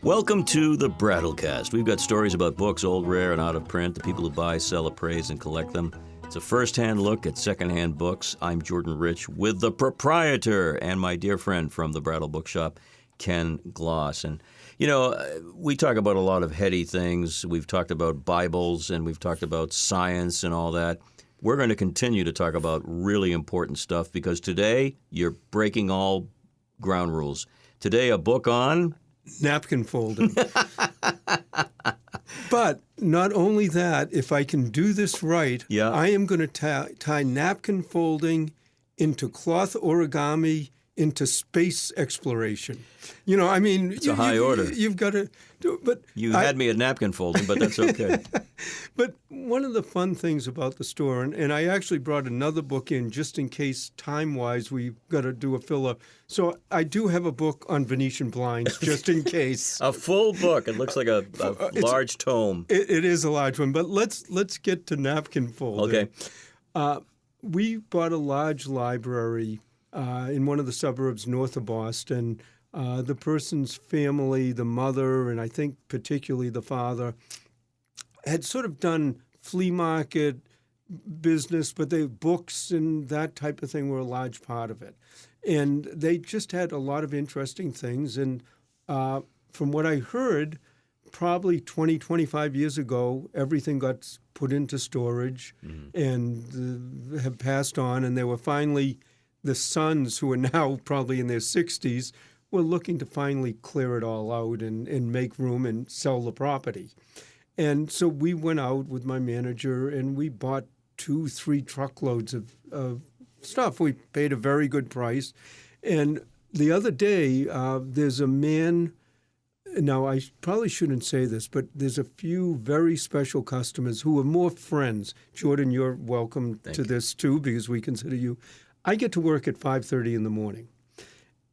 Welcome to the Brattlecast. We've got stories about books, old, rare, and out of print, the people who buy, sell, appraise, and collect them. It's a first-hand look at second-hand books. I'm Jordan Rich with the proprietor and my dear friend from the Brattle Bookshop, Ken Gloss. And, you know, we talk about a lot of heady things. We've talked about Bibles and we've talked about science and all that. We're going to continue to talk about really important stuff because today you're breaking all ground rules. Today, a book on napkin folding. But not only that, if I can do this right, I am going to tie napkin folding into cloth origami into space exploration. You know, I mean, it's a high order. You've got to do it. But you had me at napkin folding, but that's okay. But one of the fun things about the store, and I actually brought another book in just in case time-wise we've got to do a filler. So I do have a book on Venetian blinds just in case. A full book. It looks like a large tome. It is a large one. But let's get to napkin folding. Okay. We bought a large library in one of the suburbs north of Boston. The person's family, the mother, and I think particularly the father, had sort of done flea market business, but books and that type of thing were a large part of it. And they just had a lot of interesting things. And from what I heard, probably 20, 25 years ago, everything got put into storage and have passed on. And they were finally, the sons, who are now probably in their 60s, were looking to finally clear it all out and make room and sell the property. And so we went out with my manager and we bought 2-3 truckloads of stuff. We paid a very good price. And the other day, there's a man. Now, I probably shouldn't say this, but there's a few very special customers who are more friends. Jordan, you're welcome to this too, because we consider you. I get to work at 5:30 in the morning.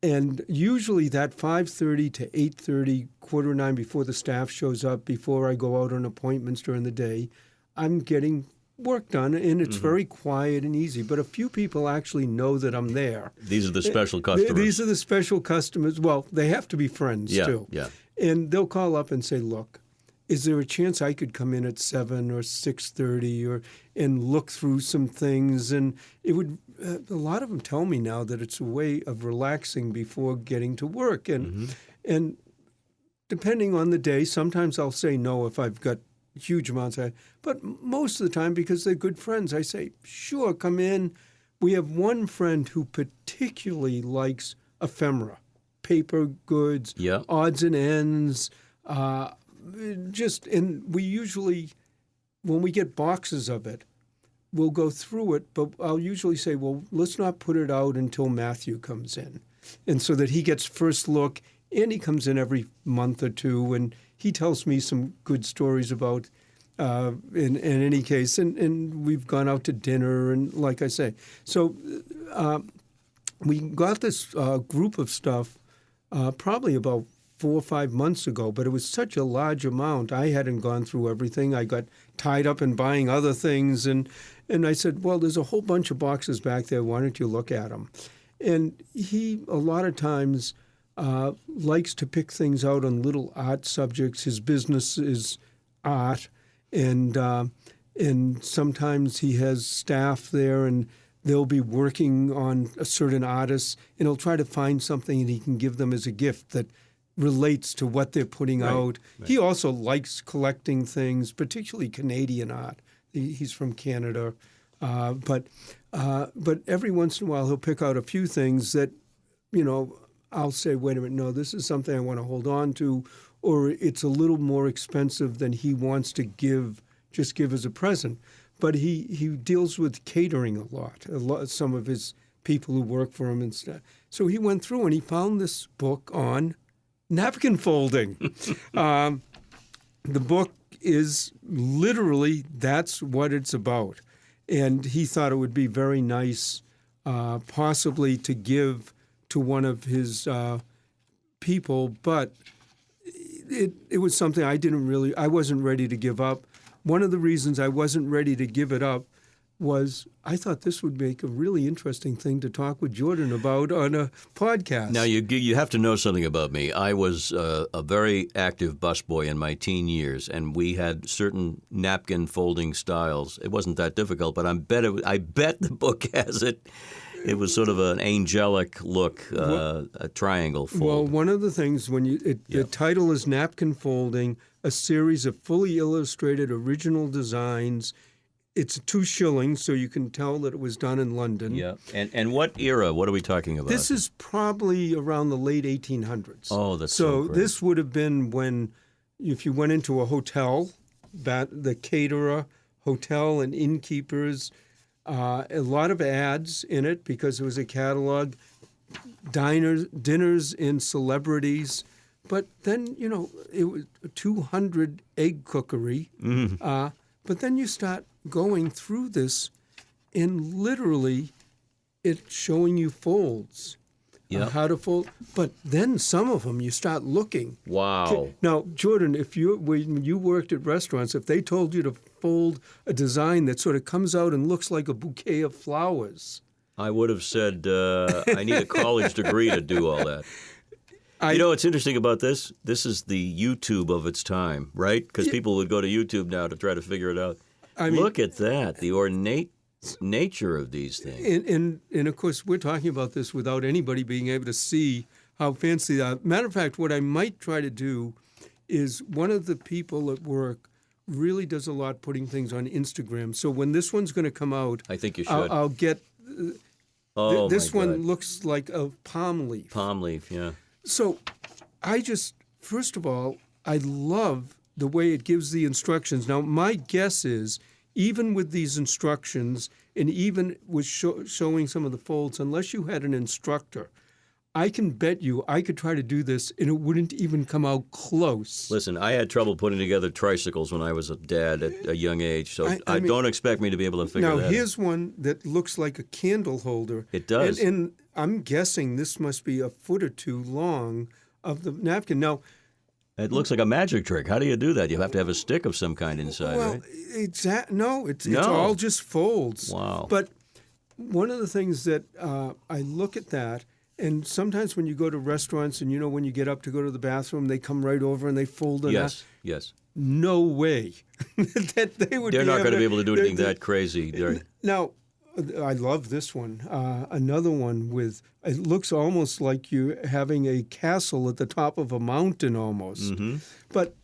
And usually that 5:30 to 8:30, 8:45 before the staff shows up, before I go out on appointments during the day, I'm getting work done, and it's very quiet and easy. But a few people actually know that I'm there. These are the special customers. These are the special customers. Well, they have to be friends, too. Yeah. And they'll call up and say, look, is there a chance I could come in at 7 or 6:30 and look through some things? And it would. A lot of them tell me now that it's a way of relaxing before getting to work. And depending on the day, sometimes I'll say no if I've got huge amounts. But most of the time, because they're good friends, I say, sure, come in. We have one friend who particularly likes ephemera, paper goods, odds and ends. And we usually, when we get boxes of it, we'll go through it, but I'll usually say, well, let's not put it out until Matthew comes in. And so that he gets first look, and he comes in every month or two, and he tells me some good stories about, in any case, and we've gone out to dinner, and like I say. So we got this group of stuff probably about 4 or 5 months ago, but it was such a large amount. I hadn't gone through everything. I got tied up in buying other things, and I said, well, there's a whole bunch of boxes back there. Why don't you look at them? And he, a lot of times, likes to pick things out on little art subjects. His business is art, and sometimes he has staff there, and they'll be working on a certain artist, and he'll try to find something and he can give them as a gift that relates to what they're putting out. Right. He also likes collecting things, particularly Canadian art. He's from Canada. But every once in a while he'll pick out a few things that, you know, I'll say, wait a minute, no, this is something I want to hold on to, or it's a little more expensive than he wants to give as a present. But he deals with catering a lot, some of his people who work for him and stuff. So he went through and he found this book on napkin folding. The book is literally, that's what it's about. And he thought it would be very nice possibly to give to one of his people, but it was something I wasn't ready to give up. One of the reasons I wasn't ready to give it up, was I thought this would make a really interesting thing to talk with Jordan about on a podcast. Now, you have to know something about me. I was a very active busboy in my teen years, and we had certain napkin folding styles. It wasn't that difficult, but I bet the book has it. It was sort of an angelic look, a triangle fold. Well, one of the things the title is Napkin Folding, a series of fully illustrated original designs. It's 2 shillings, so you can tell that it was done in London. Yeah. And what era? What are we talking about? This is probably around the late 1800s. Oh, that's so great. This would have been when, if you went into a hotel, the caterer, hotel and innkeepers, a lot of ads in it because it was a catalog, dinners in celebrities. But then, it was 200 egg cookery. Mm-hmm. But then you start going through this, and literally, it's showing you folds, how to fold. But then some of them, you start looking. Wow! Now, Jordan, when you worked at restaurants, if they told you to fold a design that sort of comes out and looks like a bouquet of flowers, I would have said, I need a college degree to do all that. What's interesting about this? This is the YouTube of its time, right? Because people would go to YouTube now to try to figure it out. Look at that, the ornate nature of these things. And of course, we're talking about this without anybody being able to see how fancy they are. Matter of fact, what I might try to do is one of the people at work really does a lot putting things on Instagram. So when this one's going to come out, I think you should. I'll get this my one God. looks like a palm leaf. Palm leaf, yeah. So first of all, I love the way it gives the instructions. Now, my guess is, even with these instructions and even with showing some of the folds, unless you had an instructor, I can bet you I could try to do this and it wouldn't even come out close. Listen, I had trouble putting together tricycles when I was a dad at a young age, so I don't expect me to be able to figure that out. Now, here's one that looks like a candle holder. It does. And I'm guessing this must be a foot or two long of the napkin. Now, it looks like a magic trick. How do you do that? You have to have a stick of some kind inside, right? It's all just folds. Wow. But one of the things that I look at that, and sometimes when you go to restaurants and when you get up to go to the bathroom, they come right over and they fold it up. Yes. No way that they would. They're not going to be able to do anything that crazy. Now, I love this one. Another one with, it looks almost like you're having a castle at the top of a mountain almost. Mm-hmm. But,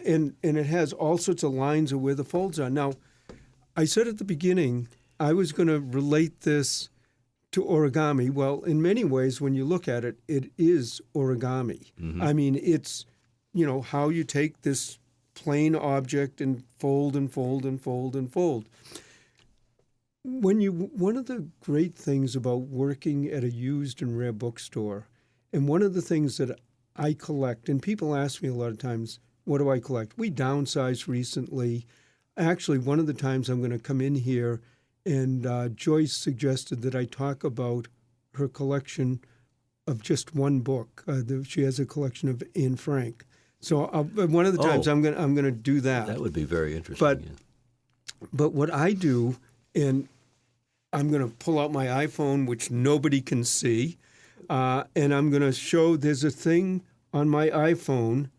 and it has all sorts of lines of where the folds are. Now, I said at the beginning, I was going to relate this to origami. Well, in many ways, when you look at it, it is origami. Mm-hmm. I mean, it's, how you take this plain object and fold and fold and fold and fold. One of the great things about working at a used and rare bookstore, and one of the things that I collect, and people ask me a lot of times, what do I collect? We downsized recently. Actually, one of the times I'm going to come in here, and Joyce suggested that I talk about her collection of just one book. She has a collection of Anne Frank. So one of the times I'm going to do that. That would be very interesting. But what I do, and I'm going to pull out my iPhone, which nobody can see, and I'm going to show there's a thing on my iPhone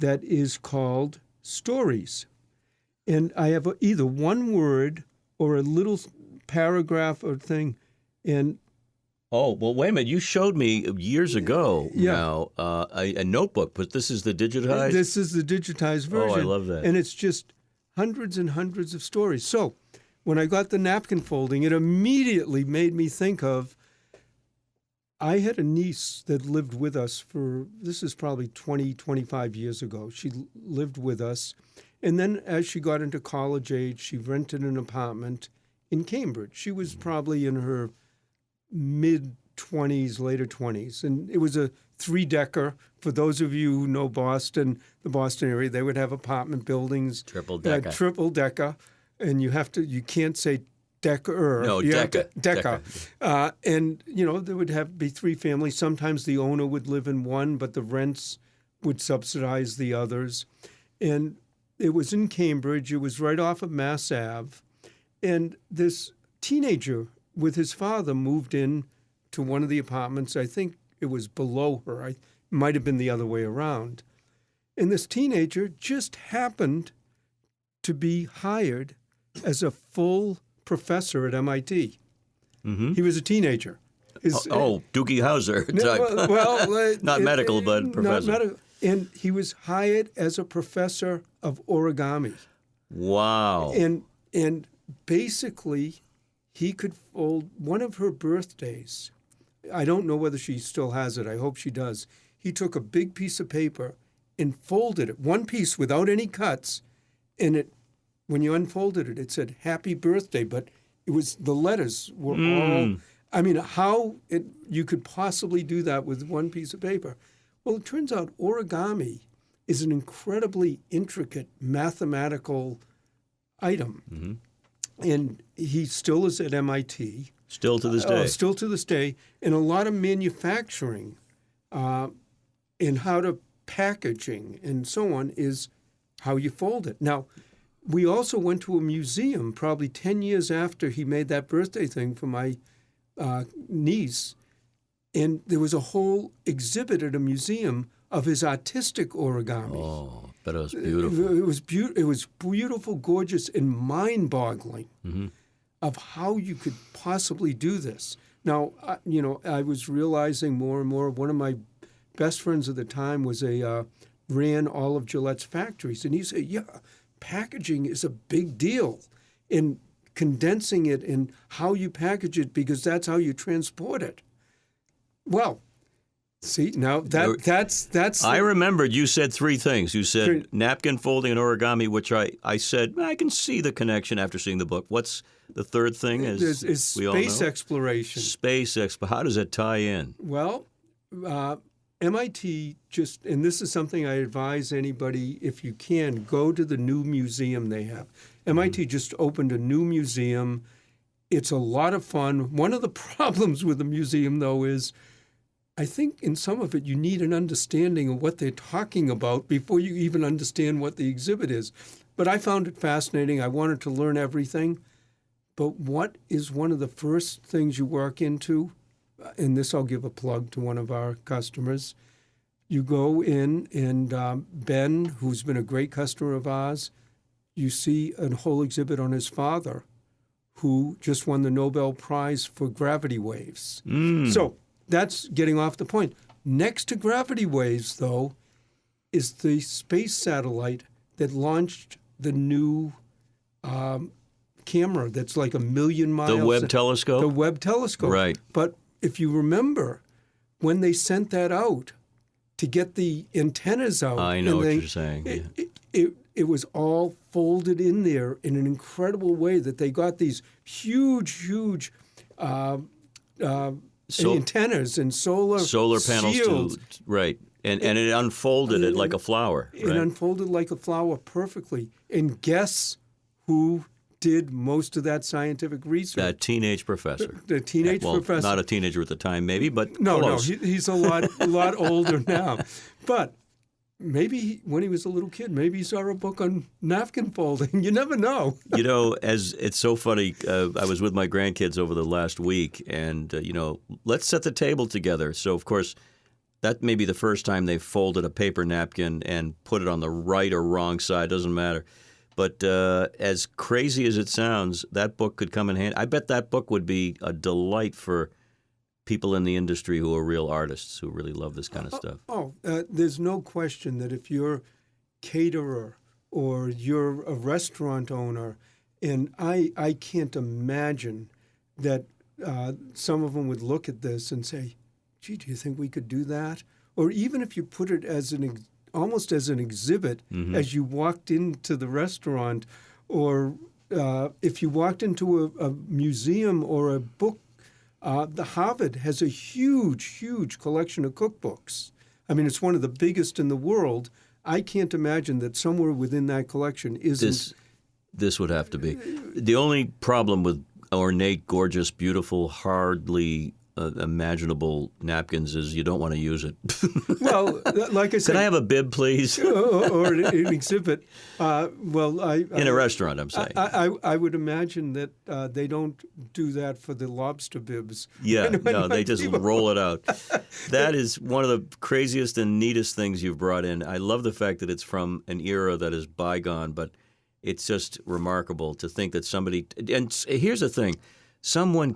that is called Stories. And I have either one word or a little paragraph or thing. And well, wait a minute. You showed me years ago now a notebook, but this is the digitized? This is the digitized version. Oh, I love that. And it's just hundreds and hundreds of stories. So when I got the napkin folding, it immediately made me think of, I had a niece that lived with us this is probably 20, 25 years ago. She lived with us. And then as she got into college age, she rented an apartment in Cambridge. She was probably in her mid-20s, later 20s. And it was a 3-decker. For those of you who know Boston, the Boston area, they would have apartment buildings. Triple-decker. Triple-decker. And you can't say decker. No, decker. And, there would be 3 families. Sometimes the owner would live in one, but the rents would subsidize the others. And it was in Cambridge. It was right off of Mass Ave. And this teenager with his father moved in to one of the apartments. I think it was below her. It might have been the other way around. And this teenager just happened to be hired as a full professor at MIT. Mm-hmm. He was a teenager. Doogie Howser type. Not medical, but professor. Not medical. And he was hired as a professor of origami. Wow. And basically, he could fold one of her birthdays. I don't know whether she still has it. I hope she does. He took a big piece of paper and folded it, one piece without any cuts, and when you unfolded it, it said "Happy Birthday," but it was the letters were all. I mean, how you could possibly do that with one piece of paper? Well, it turns out origami is an incredibly intricate mathematical item, and he still is at MIT. Still to this day. Still to this day, and a lot of manufacturing, and how to packaging and so on is how you fold it. Now, we also went to a museum probably 10 years after he made that birthday thing for my niece, and there was a whole exhibit at a museum of his artistic origami. Oh, but it was beautiful. It was beautiful, gorgeous, and mind-boggling of how you could possibly do this. Now, I was realizing more and more. One of my best friends at the time ran all of Gillette's factories, and he said, "Yeah, packaging is a big deal in condensing it and how you package it because that's how you transport it." Well, see, now that's. I remembered you said three things. You said napkin folding and origami, which I said I can see the connection after seeing the book. What's the third thing? Is space exploration. Space exploration. How does it tie in? Well, MIT and this is something I advise anybody, if you can, go to the new museum they have. MIT just opened a new museum. It's a lot of fun. One of the problems with the museum, though, is I think in some of it you need an understanding of what they're talking about before you even understand what the exhibit is. But I found it fascinating. I wanted to learn everything. But what is one of the first things you walk into? And this I'll give a plug to one of our customers. You go in and Ben, who's been a great customer of ours, you see a whole exhibit on his father, who just won the Nobel Prize for gravity waves. So that's getting off the point. Next to gravity waves, though, is the space satellite that launched the new camera that's like 1 million miles. The Webb telescope? The Webb telescope. Right. But if you remember, when they sent that out to get the antennas out. I know what you're saying. It was all folded in there in an incredible way that they got these huge antennas and solar panels shields. Right. And it unfolded it like a flower. It unfolded like a flower perfectly. And guess who did most of that scientific research? That teenage professor. The teenage professor. Not a teenager at the time, maybe, but no, close. He's a lot older now. But maybe when he was a little kid, maybe he saw a book on napkin folding. You never know. As it's so funny, I was with my grandkids over the last week, and, let's set the table together. So, of course, that may be the first time they've folded a paper napkin and put it on the right or wrong side, doesn't matter. But as crazy as it sounds, that book could come in handy. I bet that book would be a delight for people in the industry who are real artists, who really love this kind of stuff. There's no question that if you're a caterer or you're a restaurant owner, and I can't imagine that some of them would look at this and say, gee, do you think we could do that? Or even if you put it as almost as an exhibit as you walked into the restaurant, or if you walked into a museum or a book. The Harvard has a huge collection of cookbooks. I mean, it's one of the biggest in the world. I can't imagine that somewhere within that collection isn't. This would have to be. The only problem with ornate, gorgeous, beautiful, hardly imaginable napkins is you don't want to use it. Well, like I said, Can I have a bib, please? or an exhibit. In a restaurant, I'm saying. I would imagine that they don't do that for the lobster bibs. Yeah, no, they just roll it out. That is one of the craziest and neatest things you've brought in. I love the fact that it's from an era that is bygone, but it's just remarkable to think that somebody. And here's the thing. Someone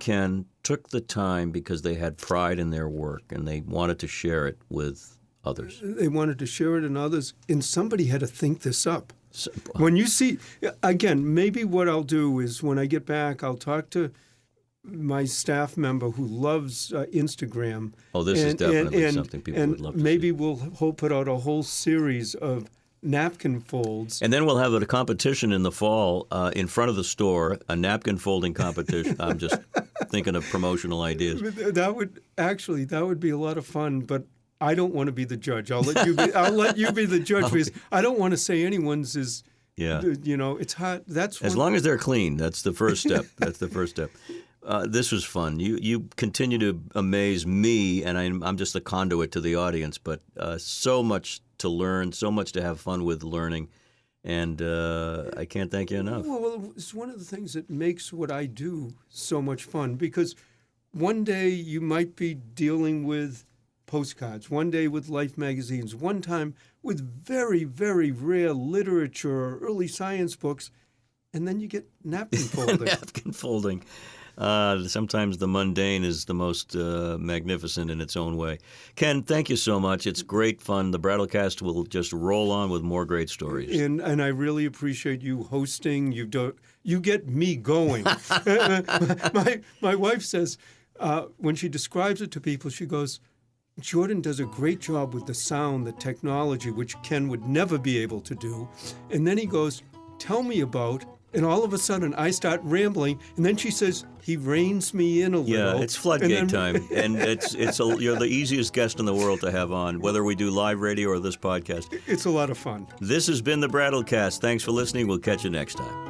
took the time because they had pride in their work and they wanted to share it with others. They wanted to share it in others, and somebody had to think this up. When you see, again, maybe what I'll do is when I get back, I'll talk to my staff member who loves Instagram. Oh, this is definitely something people would love to see. Maybe we'll put out a whole series of napkin folds. And then we'll have a competition in the fall in front of the store, a napkin folding competition. I'm just thinking of promotional ideas. That would be a lot of fun, but I don't want to be the judge. I'll let you be the judge because I don't want to say anyone's is. Yeah. It's hot. As long as they're clean, that's the first step. This was fun. You continue to amaze me, and I'm just a conduit to the audience, but so much to learn, so much to have fun with learning, and I can't thank you enough. Well, it's one of the things that makes what I do so much fun, because one day you might be dealing with postcards, one day with Life magazines, one time with very, very rare literature or early science books, and then you get napkin folding. Napkin folding. Sometimes the mundane is the most magnificent in its own way. Ken, thank you so much. It's great fun. The Brattlecast will just roll on with more great stories. And I really appreciate you hosting. You get me going. My wife says, when she describes it to people, she goes, Jordan does a great job with the sound, the technology, which Ken would never be able to do. And then he goes, tell me about. And all of a sudden, I start rambling, and then she says, he reins me in a little. Yeah, it's floodgate time, and you're the easiest guest in the world to have on, whether we do live radio or this podcast. It's a lot of fun. This has been the Brattlecast. Thanks for listening. We'll catch you next time.